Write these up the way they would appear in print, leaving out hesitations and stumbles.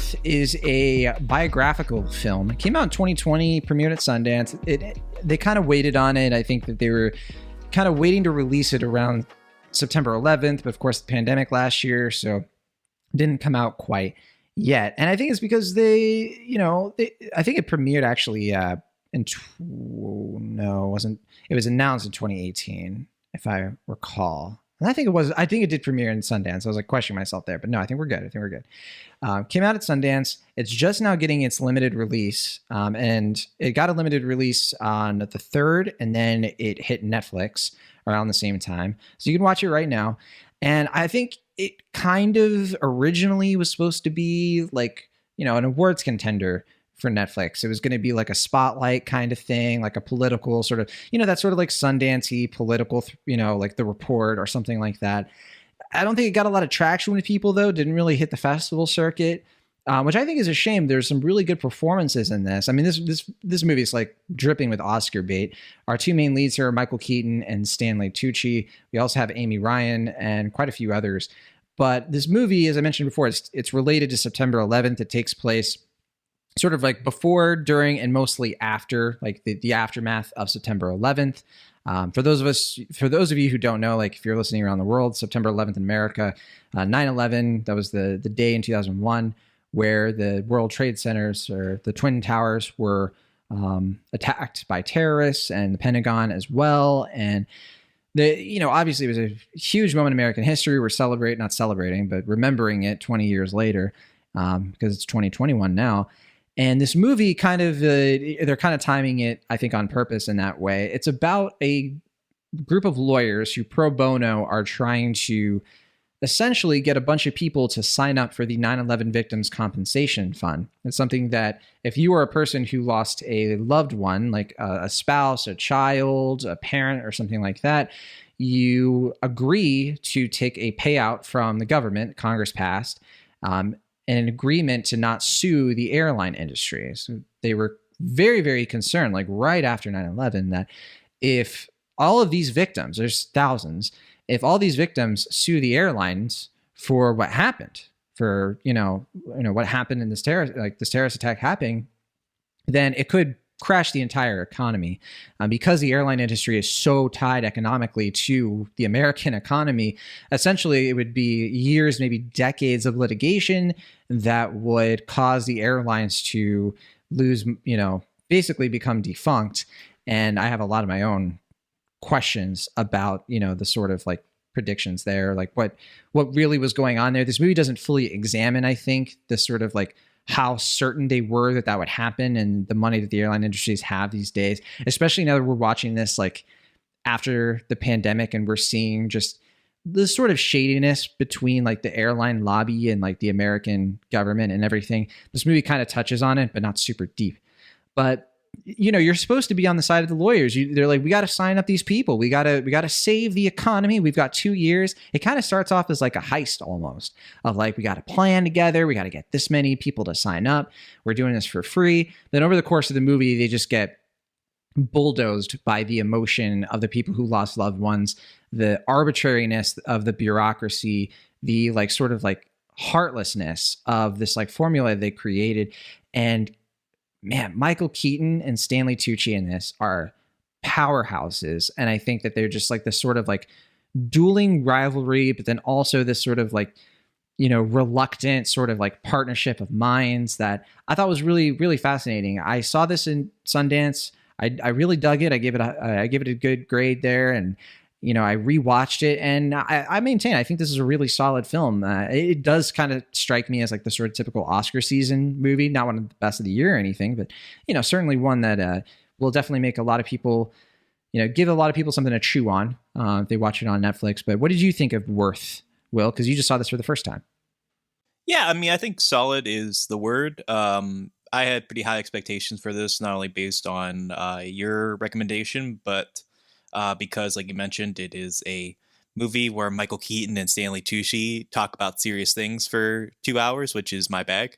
Worth is a biographical film. It came out in 2020, premiered at Sundance. They kind of waited on it. I think that they were kind of waiting to release it around September 11th, but of course the pandemic last year, so it didn't come out quite yet. And I think it's because I think it premiered actually it was announced in 2018, if I recall. And I think it did premiere in Sundance. I was like questioning myself there, but no, I think we're good. Came out at Sundance. It's just now getting its limited release. And it got a limited release on the 3rd, and then it hit Netflix around the same time. So you can watch it right now. And I think it kind of originally was supposed to be like, an awards contender for Netflix. It was going to be like a spotlight kind of thing, like a political sort of, that sort of like Sundance-y political, like The Report or something like that. I don't think it got a lot of traction with people, though. Didn't really hit the festival circuit, which I think is a shame. There's some really good performances in this. I mean, this movie is like dripping with Oscar bait. Our two main leads here are Michael Keaton and Stanley Tucci. We also have Amy Ryan and quite a few others. But this movie, as I mentioned before, it's related to September 11th. It takes place sort of like before, during, and mostly after, like the aftermath of September 11th. For those of you who don't know, like if you're listening around the world, September 11th in America, 9/11, that was the day in 2001 where the World Trade Centers, or the Twin Towers, were attacked by terrorists, and the Pentagon as well. And obviously it was a huge moment in American history. We're not celebrating, but remembering it 20 years later, because it's 2021 now. And this movie they're kind of timing it, I think, on purpose in that way. It's about a group of lawyers who pro bono are trying to essentially get a bunch of people to sign up for the 9/11 Victims Compensation Fund. It's something that if you are a person who lost a loved one, like a spouse, a child, a parent, or something like that, you agree to take a payout from the government. Congress passed an agreement to not sue the airline industry. So they were very, very concerned, like right after 9/11, that if all of these victims, there's thousands, if all these victims sue the airlines for what happened, for what happened in this terrorist attack happening, then it could crash the entire economy. Because the airline industry is so tied economically to the American economy, essentially it would be years, maybe decades of litigation that would cause the airlines to lose, basically become defunct. And I have a lot of my own questions about, the sort of like predictions there, like what really was going on there. This movie doesn't fully examine, I think, the sort of like how certain they were that would happen, and the money that the airline industries have these days, especially now that we're watching this like after the pandemic, and we're seeing just the sort of shadiness between like the airline lobby and like the American government and everything. This movie kind of touches on it, but not super deep. But you're supposed to be on the side of the lawyers. They're like, we got to sign up these people. We got to save the economy. We've got 2 years. It kind of starts off as like a heist almost, of like, we got to plan together. We got to get this many people to sign up. We're doing this for free. Then over the course of the movie, they just get bulldozed by the emotion of the people who lost loved ones, the arbitrariness of the bureaucracy, the like sort of like heartlessness of this like formula they created. And man, Michael Keaton and Stanley Tucci in this are powerhouses. And I think that they're just like this sort of like dueling rivalry, but then also this sort of like, reluctant sort of like partnership of minds that I thought was really, really fascinating. I saw this in Sundance. I really dug it. I give it a good grade there. And, I rewatched it, and I maintain, I think this is a really solid film. It does kind of strike me as like the sort of typical Oscar season movie, not one of the best of the year or anything, but, certainly one that will definitely make a lot of people, give a lot of people something to chew on if they watch it on Netflix. But what did you think of Worth, Will? Because you just saw this for the first time. Yeah, I mean, I think solid is the word. I had pretty high expectations for this, not only based on your recommendation, but because, like you mentioned, it is a movie where Michael Keaton and Stanley Tucci talk about serious things for 2 hours, which is my bag,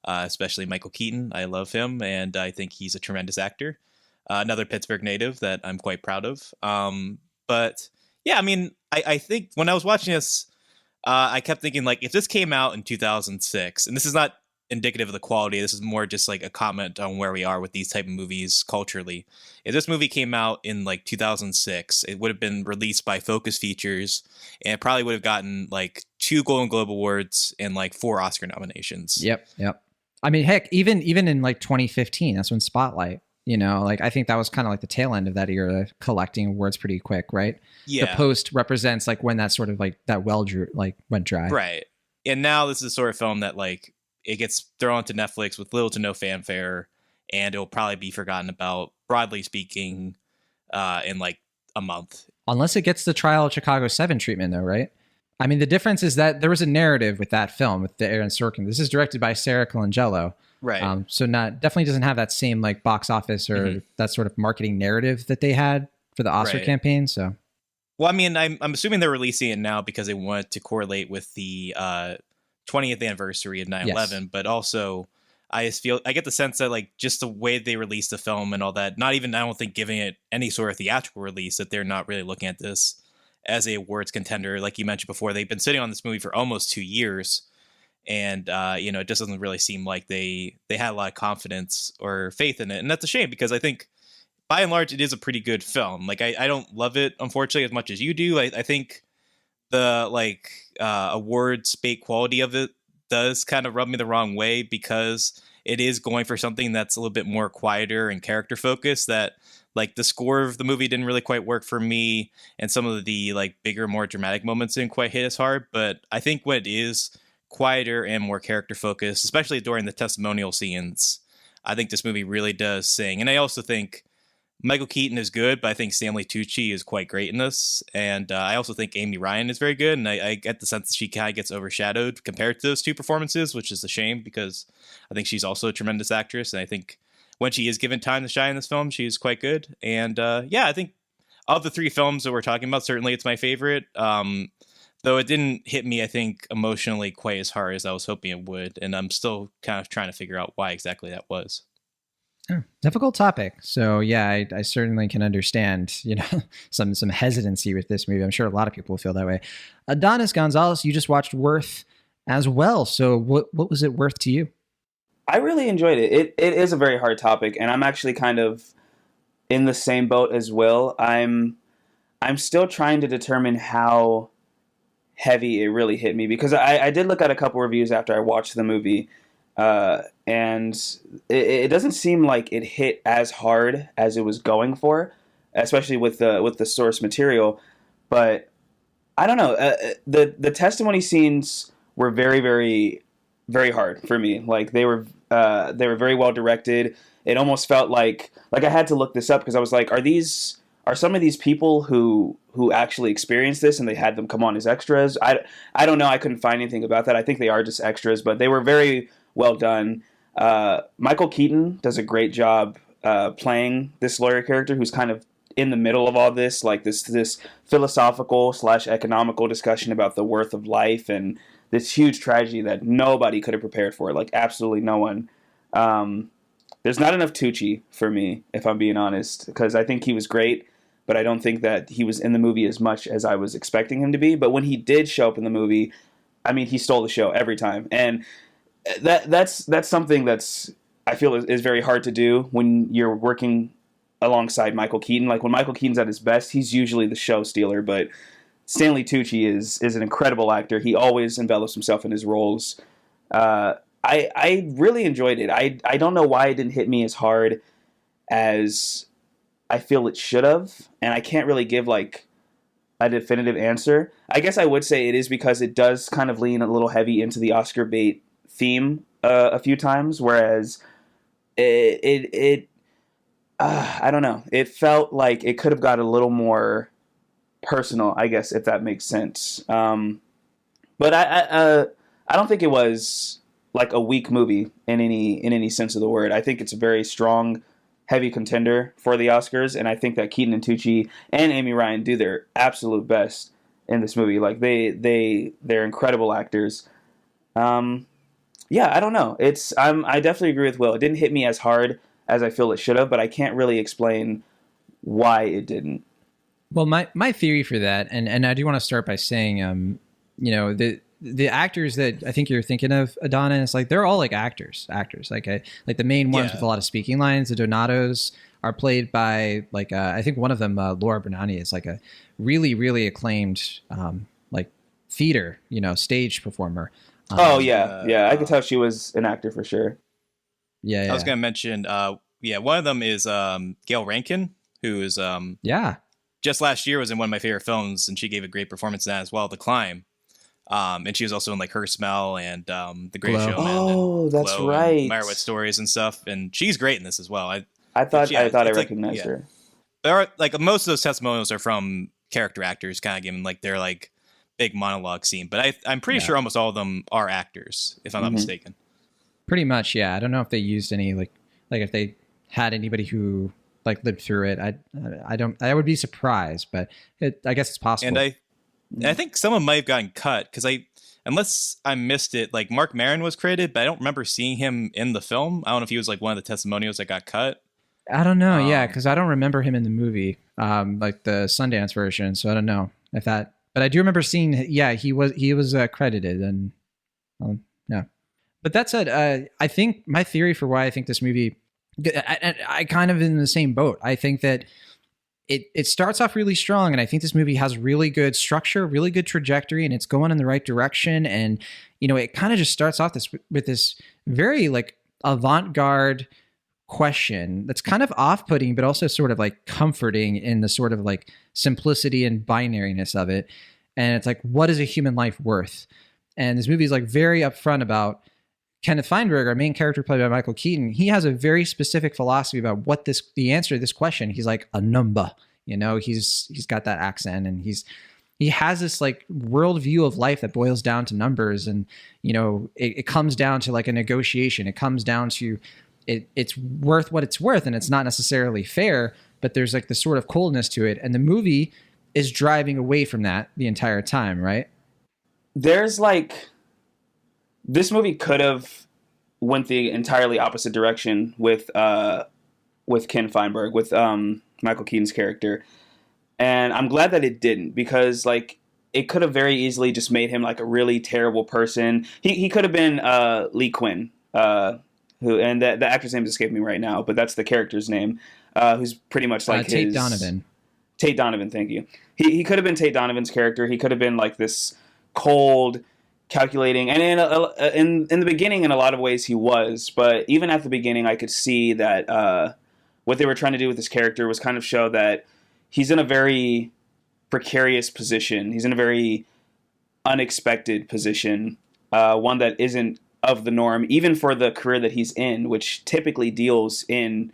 especially Michael Keaton. I love him, and I think he's a tremendous actor. Another Pittsburgh native that I'm quite proud of. But yeah, I mean, I think when I was watching this, I kept thinking, like, if this came out in 2006, and this is not indicative of the quality. This is more just like a comment on where we are with these type of movies culturally. If this movie came out in like 2006, it would have been released by Focus Features, and it probably would have gotten like 2 Golden Globe Awards and like 4 Oscar nominations. Yep. I mean, heck, even in like 2015, that's when Spotlight, like I think that was kind of like the tail end of that era, collecting awards pretty quick, right? Yeah. The Post represents like when that sort of like that well drew like went dry. Right. And now this is the sort of film that like it gets thrown to Netflix with little to no fanfare, and it'll probably be forgotten about, broadly speaking, in like a month. Unless it gets the Trial of Chicago 7 treatment, though, right? I mean, the difference is that there was a narrative with that film, with the Aaron Sorkin. This is directed by Sara Colangelo. Right. So definitely doesn't have that same like box office or that sort of marketing narrative that they had for the Oscar campaign. So, well, I mean, I'm assuming they're releasing it now because they want to correlate with the 20th anniversary of 9/11, but also I get the sense that like just the way they released the film and all that, not even, I don't think, giving it any sort of theatrical release, that they're not really looking at this as a awards contender. Like you mentioned before, they've been sitting on this movie for almost 2 years, and it just doesn't really seem like they had a lot of confidence or faith in it, and that's a shame because I think by and large it is a pretty good film. Like I don't love it, unfortunately, as much as you do. I think the like awards bait quality of it does kind of rub me the wrong way because it is going for something that's a little bit more quieter and character focused. That like the score of the movie didn't really quite work for me, and some of the like bigger, more dramatic moments didn't quite hit as hard. But I think when it is quieter and more character focused, especially during the testimonial scenes, I think this movie really does sing. And I also think Michael Keaton is good, but I think Stanley Tucci is quite great in this. And I also think Amy Ryan is very good. And I get the sense that she kind of gets overshadowed compared to those two performances, which is a shame because I think she's also a tremendous actress. And I think when she is given time to shine in this film, she's quite good. And I think of the 3 films that we're talking about, certainly it's my favorite. Though it didn't hit me, I think, emotionally quite as hard as I was hoping it would. And I'm still kind of trying to figure out why exactly that was. Difficult topic. So yeah, I certainly can understand, some hesitancy with this movie. I'm sure a lot of people feel that way. Adonis Gonzalez, you just watched Worth as well. So what was it worth to you? I really enjoyed it. It is a very hard topic, and I'm actually kind of in the same boat as Will. I'm still trying to determine how heavy it really hit me, because I did look at a couple reviews after I watched the movie, and it doesn't seem like it hit as hard as it was going for, especially with the source material. But I don't know. The testimony scenes were very, very, very hard for me. Like they were very well directed. It almost felt like I had to look this up because I was like, are some of these people who actually experienced this and they had them come on as extras? I don't know. I couldn't find anything about that. I think they are just extras, but they were very well done. Michael Keaton does a great job playing this lawyer character who's kind of in the middle of all this, like this philosophical / economical discussion about the worth of life and this huge tragedy that nobody could have prepared for, like absolutely no one. There's not enough Tucci for me, if I'm being honest, because I think he was great, but I don't think that he was in the movie as much as I was expecting him to be. But when he did show up in the movie, I mean, he stole the show every time. And that's something that's, I feel, is very hard to do when you're working alongside Michael Keaton. Like when Michael Keaton's at his best, he's usually the show stealer, but Stanley Tucci is an incredible actor. He always envelops himself in his roles. I really enjoyed it. I don't know why it didn't hit me as hard as I feel it should have, and I can't really give like a definitive answer. I guess I would say it is because it does kind of lean a little heavy into the Oscar bait theme a few times, whereas I don't know. It felt like it could have got a little more personal, I guess, if that makes sense. But I don't think it was like a weak movie in any sense of the word. I think it's a very strong, heavy contender for the Oscars, and I think that Keaton and Tucci and Amy Ryan do their absolute best in this movie. Like they're incredible actors. I don't know. I definitely agree with Will. It didn't hit me as hard as I feel it should have, but I can't really explain why it didn't. Well, my theory for that, and I do want to start by saying, the actors that I think you're thinking of, Adonis, like they're all like actors. Like like the main ones with a lot of speaking lines. The Donatos are played by like I think one of them, Laura Benanti, is like a really acclaimed like theater, stage performer. Yeah. I could tell she was an actor for sure. Yeah. I was gonna mention, one of them is Gail Rankin, who is just last year was in one of my favorite films, and she gave a great performance in that as well, The Climb. And she was also in like Her Smell and The Great Glow. Showman. Oh, and that's Glow right. And Meyerowitz Stories and stuff, and she's great in this as well. I thought I it's recognized her. There are like most of those testimonials are from character actors, kind of giving like their like big monologue scene. But I'm pretty sure almost all of them are actors, if I'm not mistaken. Pretty much, yeah. I don't know if they used any like if they had anybody who like lived through it. I would be surprised, but I guess it's possible. And I think someone might have gotten cut because unless I missed it, like Mark Maron was credited, but I don't remember seeing him in the film. I don't know if he was like one of the testimonials that got cut. I don't know. Yeah, because I don't remember him in the movie, like the Sundance version. So I don't know if that. But I do remember seeing. Yeah, he was credited, and yeah. But that said, I think my theory for why I think this movie, I kind of in the same boat. I think that it starts off really strong, and I think this movie has really good structure, really good trajectory, and it's going in the right direction. And it kind of just starts off with this very like avant-garde question that's kind of off-putting, but also sort of like comforting in the sort of like simplicity and binariness of it. And it's like, what is a human life worth? And this movie is like very upfront about Kenneth Feinberg, our main character played by Michael Keaton. He has a very specific philosophy about what the answer to this question. He's like a number, he's got that accent, and he has this like worldview of life that boils down to numbers. And, it comes down to like a negotiation. It comes down to it's worth what it's worth, and it's not necessarily fair, but there's like this sort of coldness to it. And the movie is driving away from that the entire time, right? There's like, this movie could have went the entirely opposite direction with Ken Feinberg, with Michael Keaton's character. And I'm glad that it didn't, because like it could have very easily just made him like a really terrible person. He could have been Lee Quinn, who, and the actor's name is escaping me right now, but that's the character's name, who's pretty much like Tate Donovan. Tate Donovan, thank you. He could have been Tate Donovan's character. He could have been like this cold, calculating, and in the beginning, in a lot of ways, he was. But even at the beginning, I could see that what they were trying to do with this character was kind of show that he's in a very precarious position. He's in a very unexpected position, one that isn't of the norm, even for the career that he's in, which typically deals in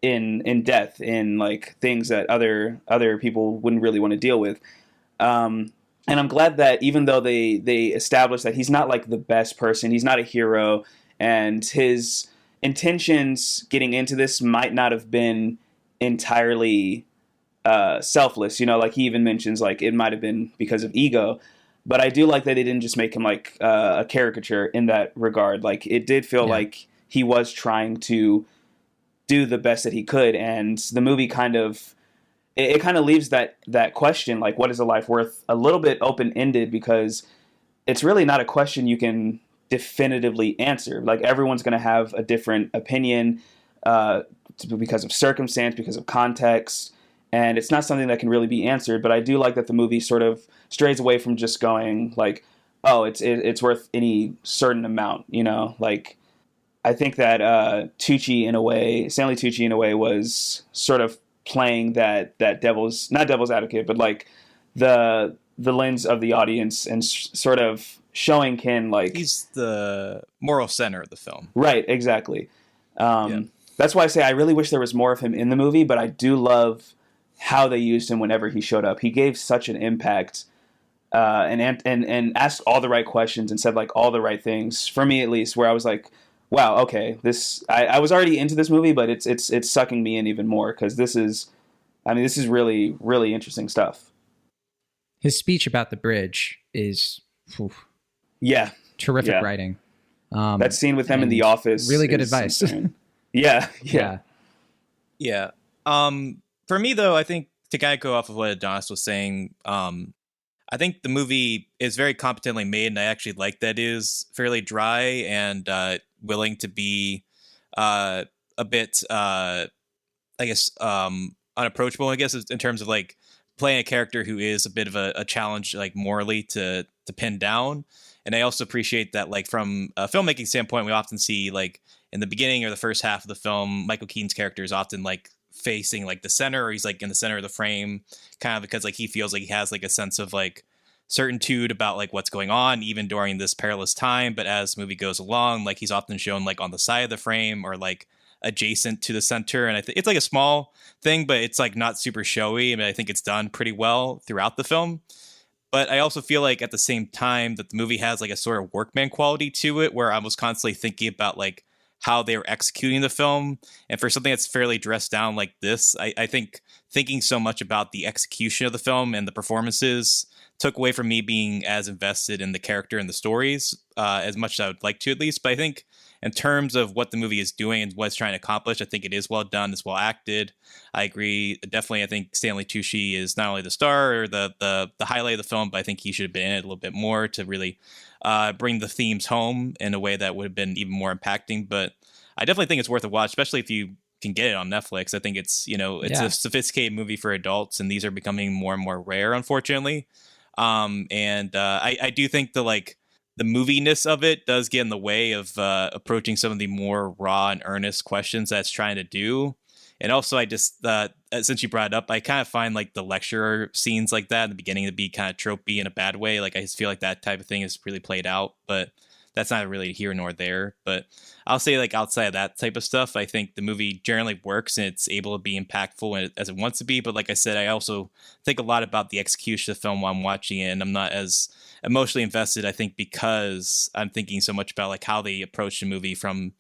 death, in like things that other people wouldn't really want to deal with. And I'm glad that even though they established that he's not like the best person, he's not a hero, and his intentions getting into this might not have been entirely selfless. Like he even mentions like it might have been because of ego. But I do like that they didn't just make him like a caricature in that regard. Like it did feel like he was trying to do the best that he could, and the movie kind of leaves that question, like what is a life worth, a little bit open-ended, because it's really not a question you can definitively answer. Like everyone's going to have a different opinion because of circumstance, because of context. And it's not something that can really be answered, but I do like that the movie sort of strays away from just going like, oh, it's worth any certain amount, Like, I think that Stanley Tucci in a way was sort of playing that devil's, not devil's advocate, but like the lens of the audience, and sort of showing Ken like he's the moral center of the film. Right, exactly. That's why I say I really wish there was more of him in the movie, but I do love how they used him whenever he showed up. He gave such an impact, and asked all the right questions and said like all the right things, for me at least, where I was like, wow, okay, I was already into this movie, but it's sucking me in even more, because this is really, really interesting stuff. His speech about the bridge is terrific writing. That scene with them in the office, really good advice. Yeah. For me, though, I think to kind of go off of what Adonis was saying, I think the movie is very competently made, and I actually like that it is fairly dry and willing to be a bit, I guess, unapproachable. I guess in terms of like playing a character who is a bit of a challenge, like morally to pin down. And I also appreciate that, like from a filmmaking standpoint, we often see like in the beginning or the first half of the film, Michael Keaton's character is often like facing like the center, or he's like in the center of the frame, kind of because like he feels like he has like a sense of like certitude about like what's going on even during this perilous time. But as the movie goes along, like he's often shown like on the side of the frame or like adjacent to the center. And I think it's like a small thing, but it's like not super showy. I mean, I think it's done pretty well throughout the film. But I also feel like at the same time that the movie has like a sort of workman quality to it, where I was constantly thinking about like how they were executing the film. And for something that's fairly dressed down like this, I think thinking so much about the execution of the film and the performances took away from me being as invested in the character and the stories as much as I would like to, at least. But I think in terms of what the movie is doing and what it's trying to accomplish, I think it is well done. It's well acted. I agree. Definitely, I think Stanley Tucci is not only the star or the highlight of the film, but I think he should have been in it a little bit more to really bring the themes home in a way that would have been even more impacting. But I definitely think it's worth a watch, especially if you can get it on Netflix. I think it's, it's a sophisticated movie for adults, and these are becoming more and more rare, unfortunately. I do think the moviness of it does get in the way of approaching some of the more raw and earnest questions that it's trying to do. And also, I just, since you brought it up, I kind of find like the lecture scenes like that in the beginning to be kind of tropey in a bad way. Like I just feel like that type of thing is really played out, but that's not really here nor there. But I'll say like outside of that type of stuff, I think the movie generally works and it's able to be impactful as it wants to be. But like I said, I also think a lot about the execution of the film while I'm watching it, and I'm not as emotionally invested, I think, because I'm thinking so much about like how they approach the movie from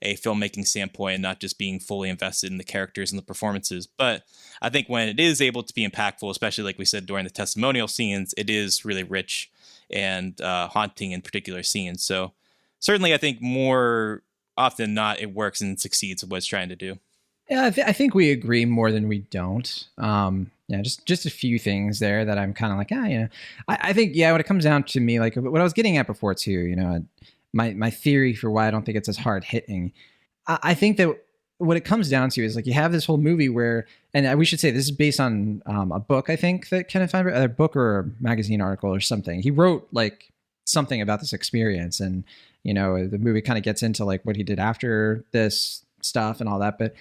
a filmmaking standpoint and not just being fully invested in the characters and the performances. But I think when it is able to be impactful, especially like we said during the testimonial scenes, it is really rich and haunting in particular scenes. So certainly I think more often than not, it works and succeeds at what it's trying to do. Yeah, I think we agree more than we don't. Yeah, just a few things there that I'm kind of like, I think, when it comes down to me, like what I was getting at before too, my theory for why I don't think it's as hard hitting. I think that what it comes down to is like you have this whole movie where, and we should say this is based on a book, I think, that Kenneth Feinberg, a book or a magazine article or something. He wrote like something about this experience, and the movie kind of gets into like what he did after this stuff and all that. But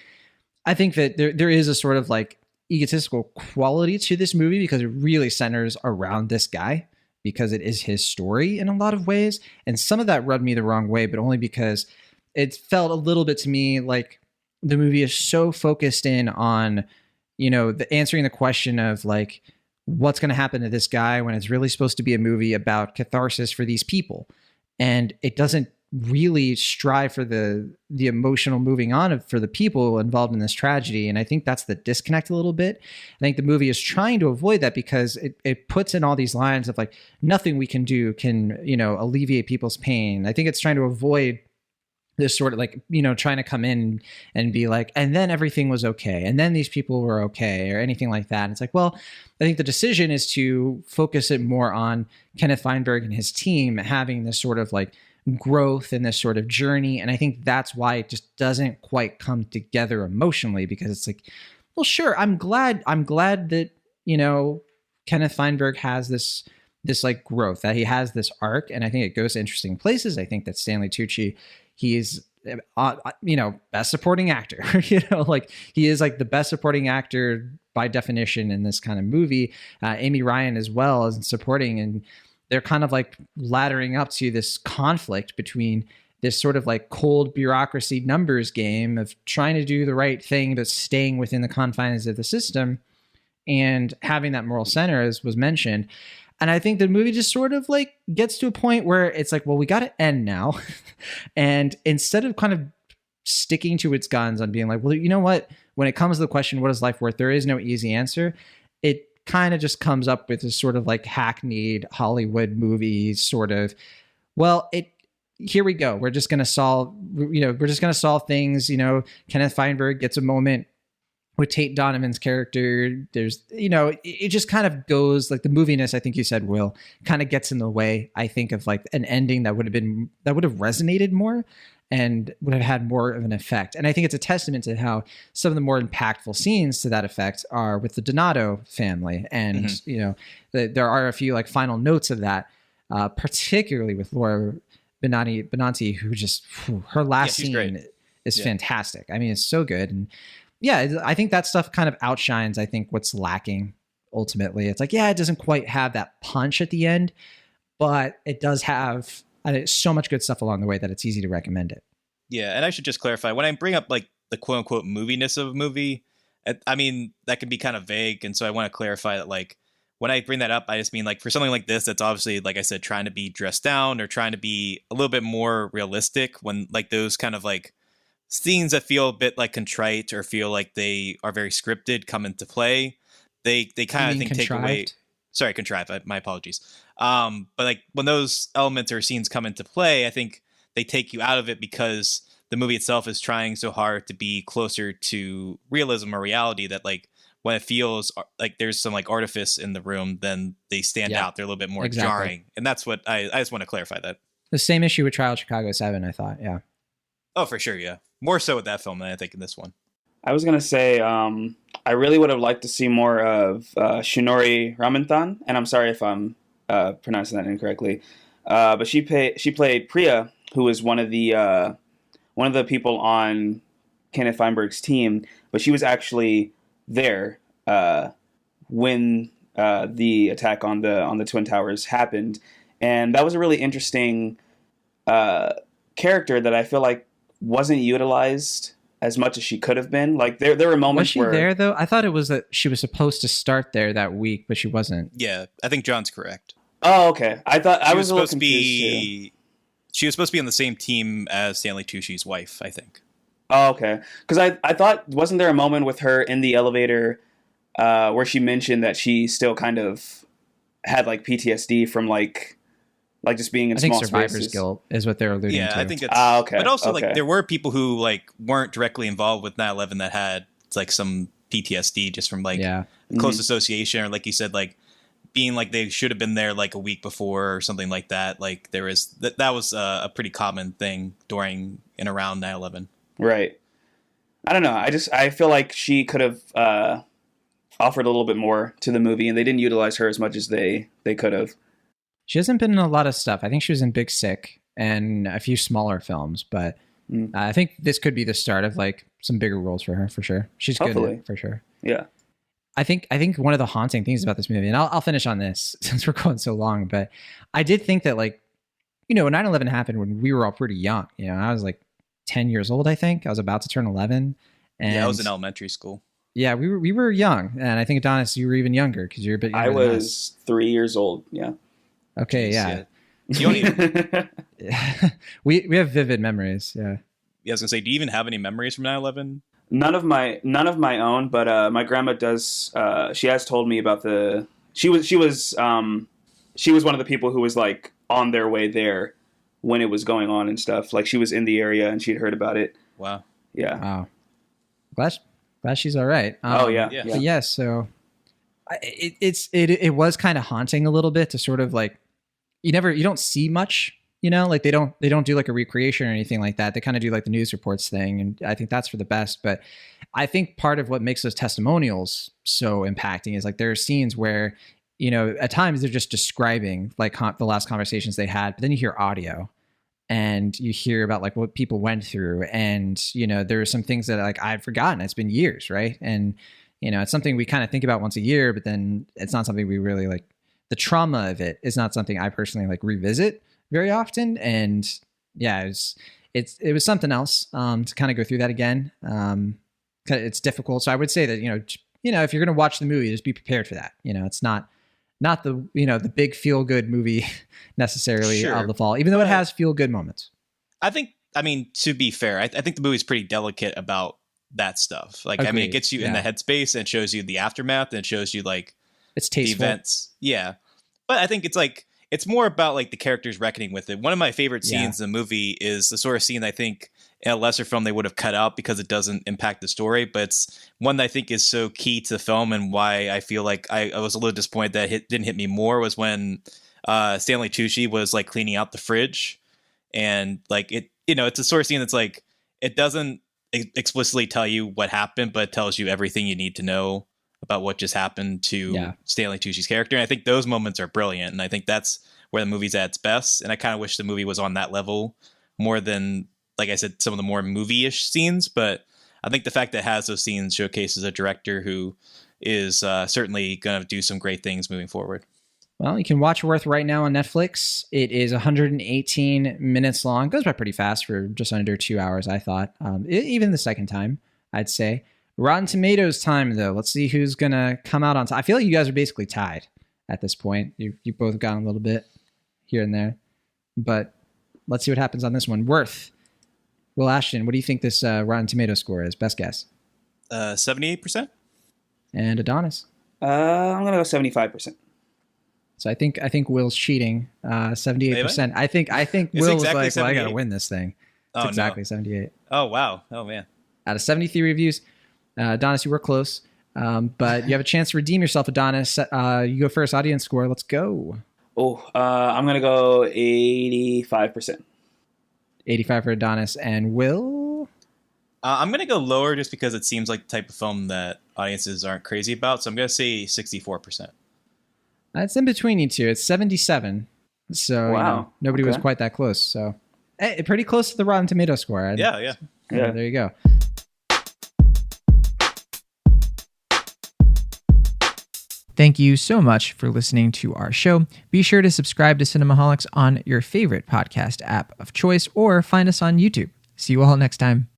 I think that there is a sort of like egotistical quality to this movie because it really centers around this guy, because it is his story in a lot of ways. And some of that rubbed me the wrong way, but only because it felt a little bit to me like the movie is so focused in on, answering the question of like, what's going to happen to this guy, when it's really supposed to be a movie about catharsis for these people. And it doesn't really strive for the emotional moving on for the people involved in this tragedy. And I think that's the disconnect a little bit. I think the movie is trying to avoid that because it puts in all these lines of like, nothing we can do can, alleviate people's pain. I think it's trying to avoid this sort of like, trying to come in and be like, and then everything was okay, and then these people were okay, or anything like that. And it's like, well, I think the decision is to focus it more on Kenneth Feinberg and his team having this sort of like growth and this sort of journey. And I think that's why it just doesn't quite come together emotionally, because it's like, well, sure, I'm glad that, Kenneth Feinberg has this like growth, that he has this arc. And I think it goes to interesting places. I think that Stanley Tucci, he's, best supporting actor, like he is like the best supporting actor by definition in this kind of movie. Amy Ryan as well as supporting, and they're kind of like laddering up to this conflict between this sort of like cold bureaucracy numbers game of trying to do the right thing, but staying within the confines of the system and having that moral center, as was mentioned. And I think the movie just sort of like gets to a point where it's like, well, we got to end now. And instead of kind of sticking to its guns on being like, well, you know what, when it comes to the question, what is life worth? There is no easy answer. It kind of just comes up with this sort of like hackneyed Hollywood movie sort of, well, here we go. We're just going to solve things. Kenneth Feinberg gets a moment with Tate Donovan's character, there's, it just kind of goes like the moviness, I think you said, Will, kind of gets in the way, I think, of like an ending that would have resonated more and would have had more of an effect. And I think it's a testament to how some of the more impactful scenes to that effect are with the Donato family. And, there are a few like final notes of that, particularly with Laura Benanti, who just, her last scene great. Is fantastic. I mean, it's so good. And yeah, I think that stuff kind of outshines, I think, what's lacking ultimately. It's like, yeah, it doesn't quite have that punch at the end, but it does have so much good stuff along the way that it's easy to recommend it. Yeah, and I should just clarify, when I bring up like the quote unquote moviness of a movie, I mean, that can be kind of vague. And so I want to clarify that, like, when I bring that up, I just mean like for something like this, that's obviously, like I said, trying to be dressed down or trying to be a little bit more realistic, when like those kind of like scenes that feel a bit like contrite or feel like they are very scripted come into play. They kind of take away. Sorry, contrived. My apologies. But like when those elements or scenes come into play, I think they take you out of it because the movie itself is trying so hard to be closer to realism or reality that like when it feels like there's some like artifice in the room, then they stand out. They're a little bit more jarring. And that's what I just want to clarify that. The same issue with Trial of Chicago 7, I thought. Yeah. Oh, for sure. Yeah. More so with that film than I think in this one. I was going to say, I really would have liked to see more of Shunori Ramanathan, and I'm sorry if I'm pronouncing that incorrectly. But she played Priya, who was one of the people on Kenneth Feinberg's team, but she was actually there when the attack on the Twin Towers happened, and that was a really interesting character that I feel like wasn't utilized as much as she could have been. Like there were moments where... Was she there though? I thought it was that she was supposed to start there that week, but she wasn't. Yeah, I think John's correct. Oh, okay. I thought I was a little confused too. She was supposed to be on the same team as Stanley Tucci's wife, I think. Oh, okay. Because I thought, wasn't there a moment with her in the elevator where she mentioned that she still kind of had like PTSD from like just being in small spaces? I think survivor's guilt is what they're alluding to. Yeah, I think it's... okay. But also, like, there were people who, like, weren't directly involved with 9/11 that had, like, some PTSD just from, like, close association, or, like you said, like, being like they should have been there, like, a week before or something like that. Like, there was... That was a pretty common thing during and around 9/11. Right. I don't know. I feel like she could have offered a little bit more to the movie, and they didn't utilize her as much as they could have. She hasn't been in a lot of stuff. I think she was in Big Sick and a few smaller films, but I think this could be the start of like some bigger roles for her, for sure. She's good at it, for sure. Yeah. I think one of the haunting things about this movie, and I'll finish on this since we're going so long, but I did think that, like, when 9/11 happened, when we were all pretty young, I was like 10 years old, I think. I was about to turn 11. And I was in elementary school. Yeah, we were young. And I think, Adonis, you were even younger because you're a bit younger than us. I was 3 years old, yeah. Okay, yeah. You don't even... we have vivid memories, yeah. Yeah, I was gonna say, do you even have any memories from 9/11? None of my own, but my grandma does. She has told me about the. She was one of the people who was like on their way there when it was going on and stuff. Like she was in the area and she'd heard about it. Wow. Yeah. Wow. Glad she's all right. Yeah. So it was kind of haunting a little bit to sort of like. You don't see much, like they don't do like a recreation or anything like that. They kind of do like the news reports thing. And I think that's for the best. But I think part of what makes those testimonials so impacting is like there are scenes where, at times they're just describing like the last conversations they had, but then you hear audio and you hear about like what people went through. And, there are some things that like I've forgotten. It's been years. Right. And, it's something we kind of think about once a year, but then it's not something we really like. The trauma of it is not something I personally like revisit very often. And yeah, it was something else to kind of go through that again. It's difficult. So I would say that, if you're going to watch the movie, just be prepared for that. It's not the, the big feel good movie necessarily of the fall, even though it has feel good moments. To be fair, I think the movie's pretty delicate about that stuff. Like, agreed. It gets you in the headspace and shows you the aftermath and shows you like, it's tasteful. The events. Yeah. But I think it's more about like the characters reckoning with it. One of my favorite scenes in the movie is the sort of scene I think in a lesser film they would have cut out because it doesn't impact the story. But it's one that I think is so key to the film, and why I feel like I was a little disappointed that it didn't hit me more was when Stanley Tucci was like cleaning out the fridge, and like it, it's a sort of scene that's like it doesn't explicitly tell you what happened, but it tells you everything you need to know about what just happened to Stanley Tucci's character. And I think those moments are brilliant, and I think that's where the movie's at its best. And I kind of wish the movie was on that level more than, like I said, some of the more movie-ish scenes. But I think the fact that it has those scenes showcases a director who is certainly going to do some great things moving forward. Well, you can watch Worth right now on Netflix. It is 118 minutes long. Goes by pretty fast for just under 2 hours, I thought. Even the second time, I'd say. Rotten Tomatoes time, though. Let's see who's going to come out on top. I feel like you guys are basically tied at this point. You both got a little bit here and there. But let's see what happens on this one. Worth. Will Ashton, what do you think this Rotten Tomato score is? Best guess. 78%. And Adonis. I'm going to go 75%. So I think Will's cheating. 78%. I think Will was like, 78? well, I got to win this thing. It's exactly 78. Oh, wow. Oh, man. Out of 73 reviews. Adonis, you were close, but you have a chance to redeem yourself, Adonis. You go first. Audience score. Let's go. Oh, I'm going to go 85%. 85 for Adonis. And Will? I'm going to go lower just because it seems like the type of film that audiences aren't crazy about. So I'm going to say 64%. It's in between you two. It's 77. So wow. Nobody was quite that close. So pretty close to the Rotten Tomato score. Yeah. There you go. Thank you so much for listening to our show. Be sure to subscribe to Cinemaholics on your favorite podcast app of choice or find us on YouTube. See you all next time.